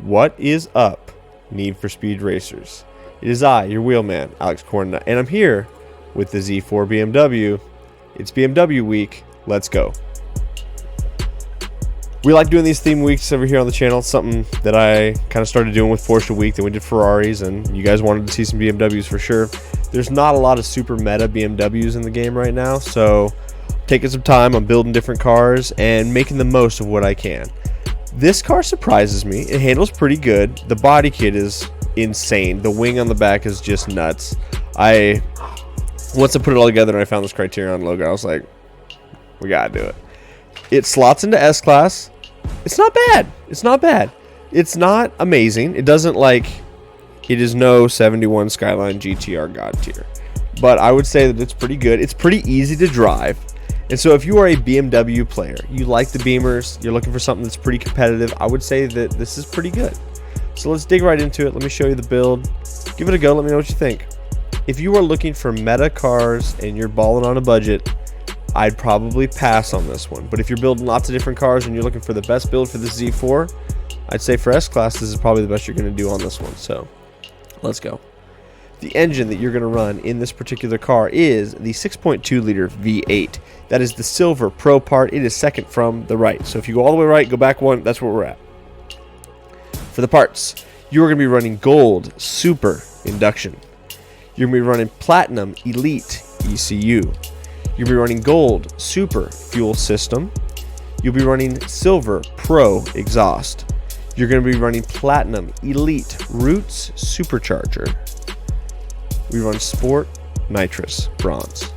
What is up, Need for Speed Racers? It is I, your wheelman, Alex Cornnut, and I'm here with the Z4 BMW. It's BMW week. Let's go. We like doing these theme weeks over here on the channel. It's something that I kind of started doing with Porsche week. Then we did Ferraris, and you guys wanted to see some BMWs for sure. There's not a lot of super meta BMWs in the game right now, so taking some time, I'm building different cars and making the most of what I can. This car surprises me. It handles pretty good. The body kit is insane. The wing on the back is just nuts. Once I put it all together and I found this Criterion logo, I was like, we gotta do it. It slots into S-Class. It's not bad. It's not bad. It's not amazing. It doesn't it is no 71 Skyline GTR God tier. But I would say that it's pretty good. It's pretty easy to drive. And so if you are a BMW player, you like the Beamers, you're looking for something that's pretty competitive, I would say that this is pretty good. So let's dig right into it. Let me show you the build. Give it a go. Let me know what you think. If you are looking for meta cars and you're balling on a budget, I'd probably pass on this one. But if you're building lots of different cars and you're looking for the best build for the Z4, I'd say for S-Class, this is probably the best you're going to do on this one. So let's go. The engine that you're going to run in this particular car is the 6.2 liter V8. That is the silver Pro part. It is second from the right. So if you go all the way right, go back one, that's where we're at. For the parts, you are going to be running gold Super induction. You're going to be running platinum Elite ECU. You're going to be running gold Super fuel system. You'll be running silver Pro exhaust. You're going to be running platinum Elite Roots supercharger. We run Sport Nitrous Bronze.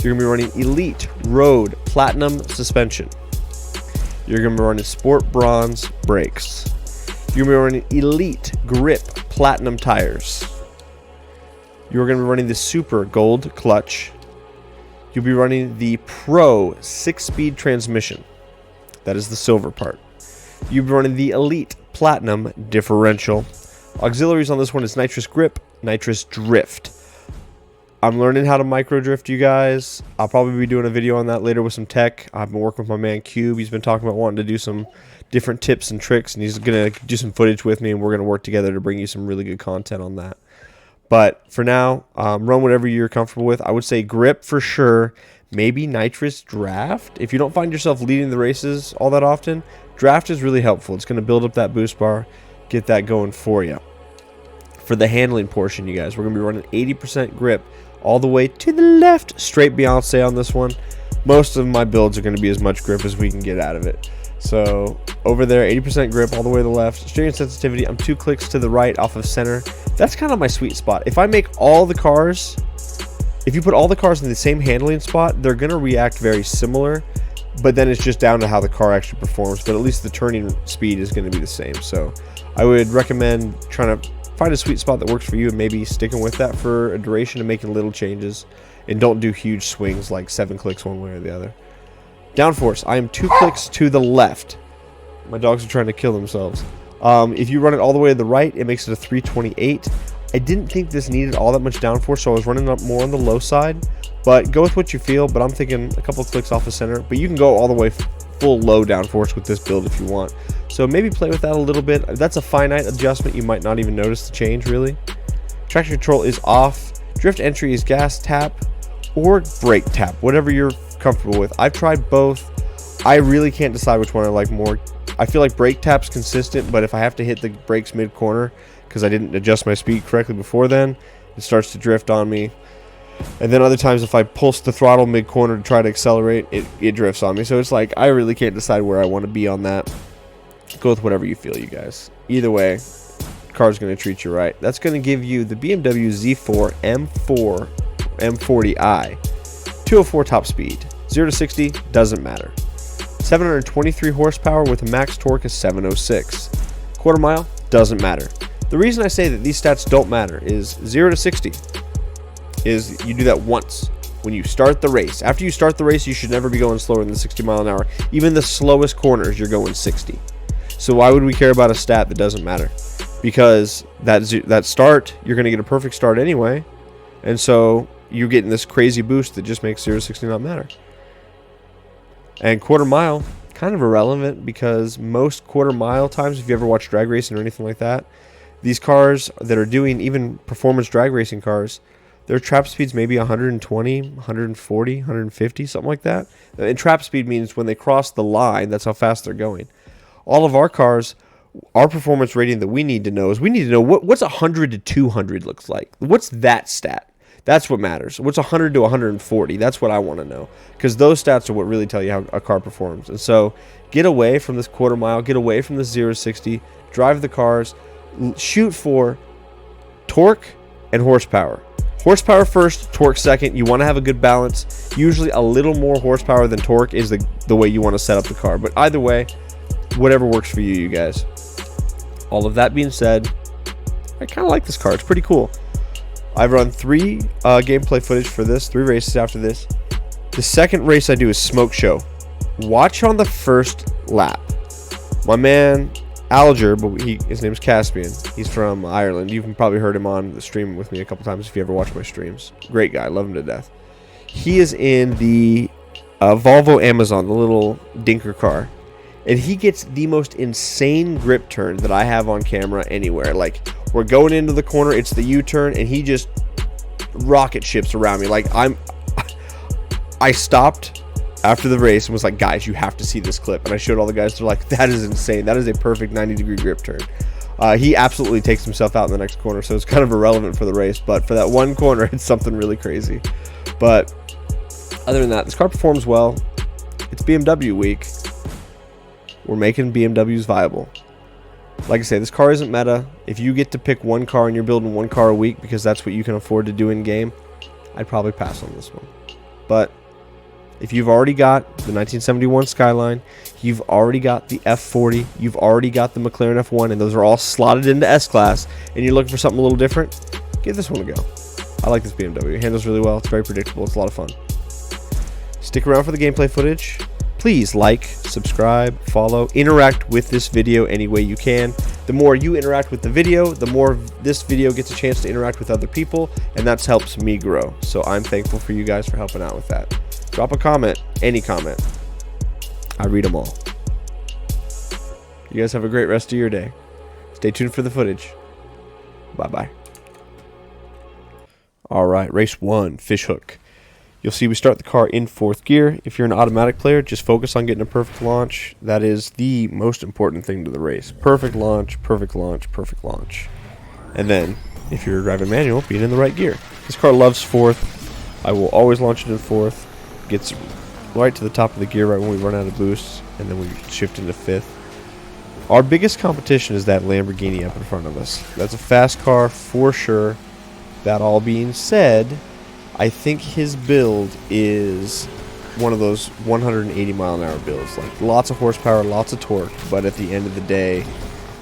You're going to be running Elite Road Platinum Suspension. You're going to be running Sport Bronze Brakes. You're going to be running Elite Grip Platinum Tires. You're going to be running the Super Gold Clutch. You'll be running the Pro 6-speed transmission. That is the silver part. You'll be running the Elite Platinum Differential. Auxiliaries on this one is Nitrous Grip, Nitrous Drift. I'm learning how to micro drift, you guys. I'll probably be doing a video on that later with some tech. I've been working with my man Cube. He's been talking about wanting to do some different tips and tricks, and he's going to do some footage with me, and we're going to work together to bring you some really good content on that. But for now, run whatever you're comfortable with. I would say grip for sure. Maybe nitrous draft. If you don't find yourself leading the races all that often, draft is really helpful. It's going to build up that boost bar, get that going for you. For the handling portion, you guys, we're going to be running 80% grip all the way to the left. Straight Beyonce on this one. Most of my builds are going to be as much grip as we can get out of it. So over there, 80% grip all the way to the left. Steering sensitivity, I'm 2 clicks to the right off of center. That's kind of my sweet spot. If I make all the cars, if you put all the cars in the same handling spot, they're going to react very similar. But then it's just down to how the car actually performs. But at least the turning speed is going to be the same. So I would recommend trying to find a sweet spot that works for you and maybe sticking with that for a duration and making little changes. And don't do huge swings like 7 clicks one way or the other. Downforce, I am 2 clicks to the left. My dogs are trying to kill themselves. If you run it all the way to the right, it makes it a 328. I didn't think this needed all that much downforce, so I was running up more on the low side. But go with what you feel, but I'm thinking a couple clicks off the center. But you can go all the way full low downforce with this build if you want. So maybe play with that a little bit. That's a finite adjustment. You might not even notice the change, really. Traction control is off. Drift entry is gas tap or brake tap, whatever you're comfortable with. I've tried both. I really can't decide which one I like more. I feel like brake tap's consistent, but if I have to hit the brakes mid-corner because I didn't adjust my speed correctly before then, it starts to drift on me. And then other times if I pulse the throttle mid-corner to try to accelerate, it drifts on me. So it's like I really can't decide where I want to be on that. Go with whatever you feel, you guys. Either way, car's going to treat you right. That's going to give you the BMW Z4 M40i. 204 top speed. 0 to 60 doesn't matter. 723 horsepower with a max torque of 706. Quarter mile doesn't matter. The reason I say that these stats don't matter is 0 to 60 is you do that once when you start the race. After you start the race, you should never be going slower than 60 mile an hour. Even the slowest corners, you're going 60. So why would we care about a stat that doesn't matter? Because that start, you're going to get a perfect start anyway. And so you're getting this crazy boost that just makes 0 to 60 not matter. And quarter mile, kind of irrelevant because most quarter mile times, if you ever watch drag racing or anything like that, these cars that are doing even performance drag racing cars, their trap speed's maybe 120, 140, 150, something like that. And trap speed means when they cross the line, that's how fast they're going. All of our cars, our performance rating that we need to know is we need to know what's 100 to 200 looks like. What's that stat? That's what matters. What's 100 to 140? That's what I want to know, because those stats are what really tell you how a car performs. And so get away from this quarter mile, get away from the 0 to 60, drive the cars, shoot for torque and horsepower. Horsepower first, torque second. You want to have a good balance. Usually a little more horsepower than torque is the way you want to set up the car. But either way, whatever works for you, you guys. All of that being said, I kind of like this car. It's pretty cool. I've run 3 gameplay footage for this, 3 races after this. The second race I do is Smoke Show. Watch on the first lap. My man Alger, but his name's Caspian. He's from Ireland. You've probably heard him on the stream with me a couple times if you ever watch my streams. Great guy. Love him to death. He is in the Volvo Amazon, the little dinker car. And he gets the most insane grip turn that I have on camera anywhere. Like, we're going into the corner, it's the U-turn, and he just rocket ships around me. Like, I stopped after the race and was like, guys, you have to see this clip. And I showed all the guys. They're like, that is insane. That is a perfect 90-degree grip turn. He absolutely takes himself out in the next corner, so it's kind of irrelevant for the race. But for that one corner, it's something really crazy. But other than that, this car performs well. It's BMW week. We're making BMWs viable. Like I say, this car isn't meta. If you get to pick one car and you're building one car a week because that's what you can afford to do in game, I'd probably pass on this one. But if you've already got the 1971 Skyline, you've already got the F40, you've already got the McLaren F1, and those are all slotted into S-Class, and you're looking for something a little different, give this one a go. I like this BMW. It handles really well. It's very predictable. It's a lot of fun. Stick around for the gameplay footage. Please like, subscribe, follow, interact with this video any way you can. The more you interact with the video, the more this video gets a chance to interact with other people, and that helps me grow. So I'm thankful for you guys for helping out with that. Drop a comment, any comment. I read them all. You guys have a great rest of your day. Stay tuned for the footage. Bye-bye. All right, race 1, Fishhook. You'll see we start the car in 4th gear. If you're an automatic player, just focus on getting a perfect launch. That is the most important thing to the race. Perfect launch, perfect launch, perfect launch. And then, if you're driving manual, being in the right gear. This car loves 4th. I will always launch it in 4th. Gets right to the top of the gear right when we run out of boosts, and then we shift into 5th. Our biggest competition is that Lamborghini up in front of us. That's a fast car for sure. That all being said, I think his build is one of those 180 mile an hour builds. Like, lots of horsepower, lots of torque, but at the end of the day,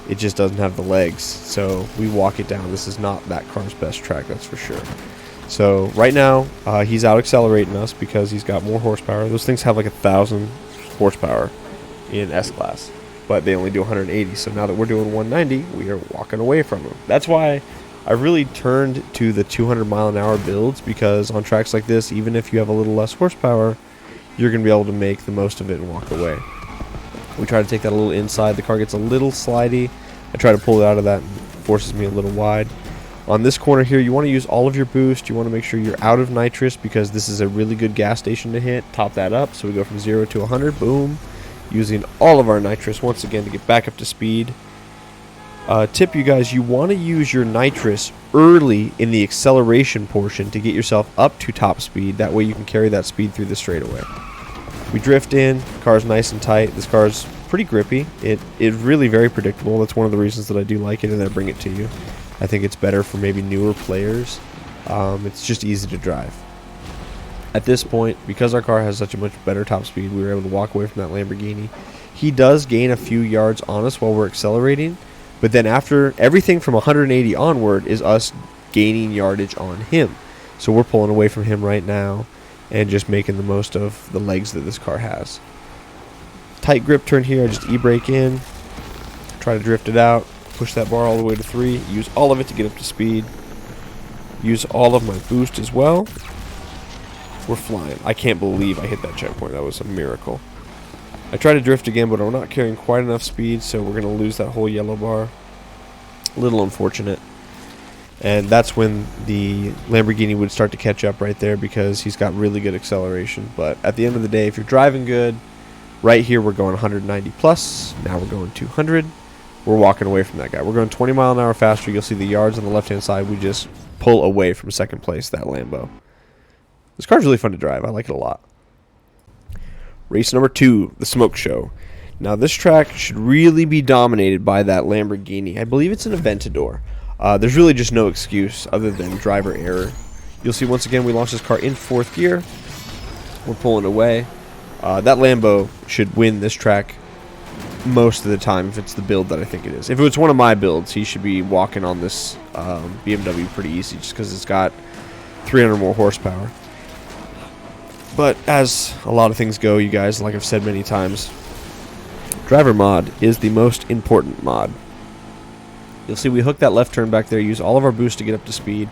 it just doesn't have the legs. So we walk it down. This is not that car's best track, that's for sure. So right now, he's out accelerating us because he's got more horsepower. Those things have like 1,000 horsepower in S-Class, but they only do 180. So now that we're doing 190, we are walking away from him. That's why I really turned to the 200 mile an hour builds, because on tracks like this, even if you have a little less horsepower, you're going to be able to make the most of it and walk away. We try to take that a little inside. The car gets a little slidey. I try to pull it out of that, and forces me a little wide. On this corner here, you want to use all of your boost. You want to make sure you're out of nitrous, because this is a really good gas station to hit. Top that up, so we go from 0 to 100. Boom. Using all of our nitrous once again to get back up to speed. Tip, you guys, you want to use your nitrous early in the acceleration portion to get yourself up to top speed. That way you can carry that speed through the straightaway. We drift in. Car's nice and tight. This car's pretty grippy. It is really very predictable. That's one of the reasons that I do like it and I bring it to you. I think it's better for maybe newer players. It's just easy to drive. At this point, because our car has such a much better top speed, we were able to walk away from that Lamborghini. He does gain a few yards on us while we're accelerating, but then after, everything from 180 onward is us gaining yardage on him. So we're pulling away from him right now and just making the most of the legs that this car has. Tight grip turn here. I just e-brake in, try to drift it out, push that bar all the way to 3, use all of it to get up to speed, use all of my boost as well. We're flying. I can't believe I hit that checkpoint. That was a miracle. I try to drift again, but I'm not carrying quite enough speed, so we're going to lose that whole yellow bar. A little unfortunate. And that's when the Lamborghini would start to catch up right there because he's got really good acceleration. But at the end of the day, if you're driving good, right here we're going 190 plus. Now we're going 200. We're walking away from that guy. We're going 20 mile an hour faster. You'll see the yards on the left-hand side. We just pull away from second place, that Lambo. This car's really fun to drive. I like it a lot. Race number 2, the Smoke Show. Now this track should really be dominated by that Lamborghini. I believe it's an Aventador. There's really just no excuse other than driver error. You'll see once again we launched this car in 4th gear. We're pulling away. That Lambo should win this track most of the time if it's the build that I think it is. If it was one of my builds, he should be walking on this BMW pretty easy just because it's got 300 more horsepower. But as a lot of things go, you guys, like I've said many times, driver mod is the most important mod. You'll see we hook that left turn back there, use all of our boost to get up to speed.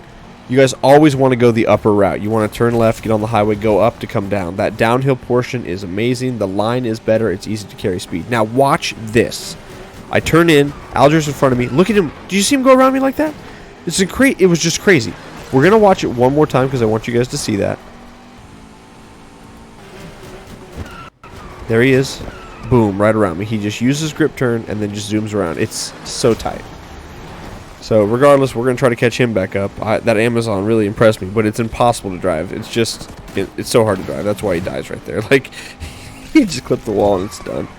You guys always want to go the upper route. You want to turn left, get on the highway, go up to come down. That downhill portion is amazing. The line is better. It's easy to carry speed. Now watch this. I turn in. Alger's in front of me. Look at him. Did you see him go around me like that? It was just crazy. We're going to watch it one more time because I want you guys to see that. There he is. Boom, right around me. He just uses grip turn and then just zooms around. It's so tight. So regardless, we're going to try to catch him back up. That Amazon really impressed me, but it's impossible to drive. It's just, it's so hard to drive. That's why he dies right there. Like, he just clipped the wall and it's done.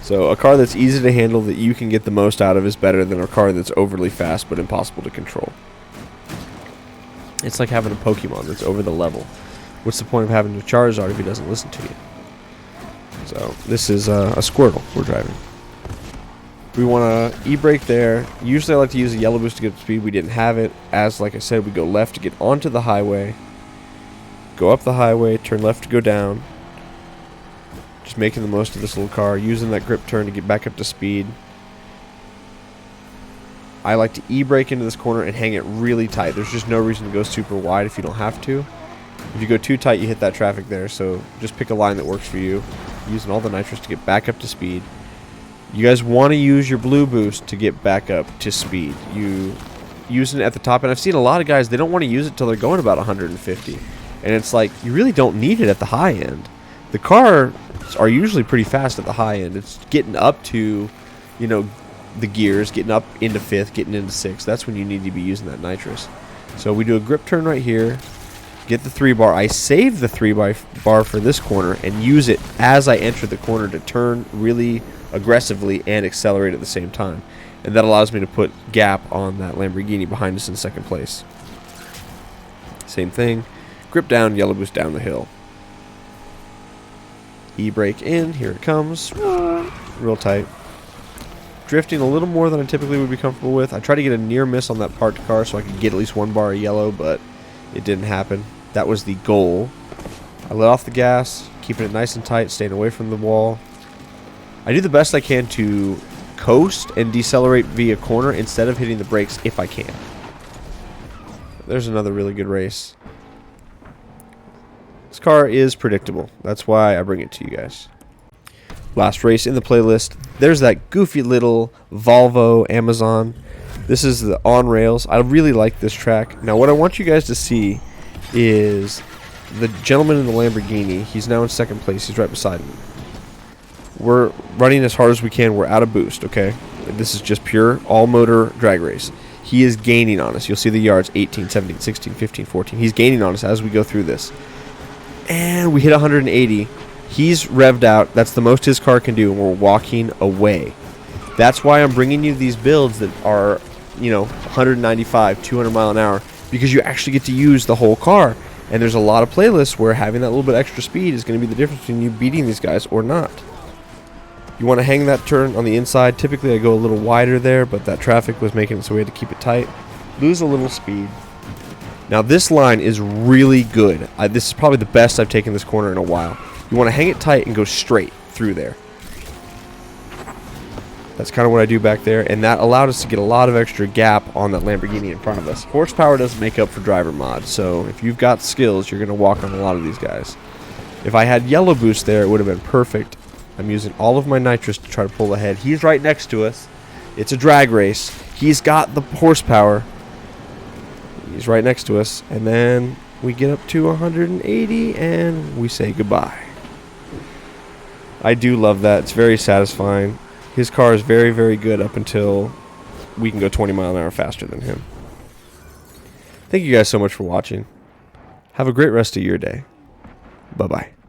So a car that's easy to handle that you can get the most out of is better than a car that's overly fast but impossible to control. It's like having a Pokemon that's over the level. What's the point of having a Charizard if he doesn't listen to you? So this is a Squirtle we're driving. We want to e-brake there. Usually I like to use a yellow boost to get up to speed. We didn't have it. As like I said, we go left to get onto the highway. Go up the highway, turn left to go down. Just making the most of this little car. Using that grip turn to get back up to speed. I like to e-brake into this corner and hang it really tight. There's just no reason to go super wide if you don't have to. If you go too tight, you hit that traffic there. So just pick a line that works for you. Using all the nitrous to get back up to speed. You guys want to use your blue boost to get back up to speed. You use it at the top, and I've seen a lot of guys, they don't want to use it till they're going about 150. And it's like, you really don't need it at the high end. The cars are usually pretty fast at the high end. It's getting up to, you know, the gears, getting up into 5th, getting into 6th. That's when you need to be using that nitrous. So we do a grip turn right here. Get the 3 bar. I save the 3 bar for this corner and use it as I enter the corner to turn really aggressively and accelerate at the same time. And that allows me to put gap on that Lamborghini behind us in 2nd place. Same thing. Grip down, yellow boost down the hill. E-brake in. Here it comes. Real tight. Drifting a little more than I typically would be comfortable with. I try to get a near miss on that parked car so I could get at least 1 bar of yellow, but it didn't happen. That was the goal. I let off the gas, keeping it nice and tight, staying away from the wall. I do the best I can to coast and decelerate via corner instead of hitting the brakes if I can. There's another really good race. This car is predictable. That's why I bring it to you guys. Last race in the playlist. There's that goofy little Volvo Amazon. This is the on rails. I really like this track. Now what I want you guys to see is the gentleman in the Lamborghini. He's now in 2nd place. He's right beside me. We're running as hard as we can. We're out of boost, okay? This is just pure all-motor drag race. He is gaining on us. You'll see the yards, 18, 17, 16, 15, 14. He's gaining on us as we go through this. And we hit 180. He's revved out. That's the most his car can do, and we're walking away. That's why I'm bringing you these builds that are, you know, 195, 200 mile an hour, because you actually get to use the whole car. And there's a lot of playlists where having that little bit extra speed is going to be the difference between you beating these guys or not. You want to hang that turn on the inside. Typically I go a little wider there, but that traffic was making it so we had to keep it tight. Lose a little speed. Now this line is really good. This is probably the best I've taken this corner in a while. You want to hang it tight and go straight through there. That's kind of what I do back there, and that allowed us to get a lot of extra gap on that Lamborghini in front of us. Horsepower doesn't make up for driver mod, so if you've got skills, you're going to walk on a lot of these guys. If I had yellow boost there, it would have been perfect. I'm using all of my nitrous to try to pull ahead. He's right next to us. It's a drag race. He's got the horsepower. He's right next to us. And then we get up to 180 and we say goodbye. I do love that. It's very satisfying. His car is very, very good up until we can go 20 miles an hour faster than him. Thank you guys so much for watching. Have a great rest of your day. Bye-bye.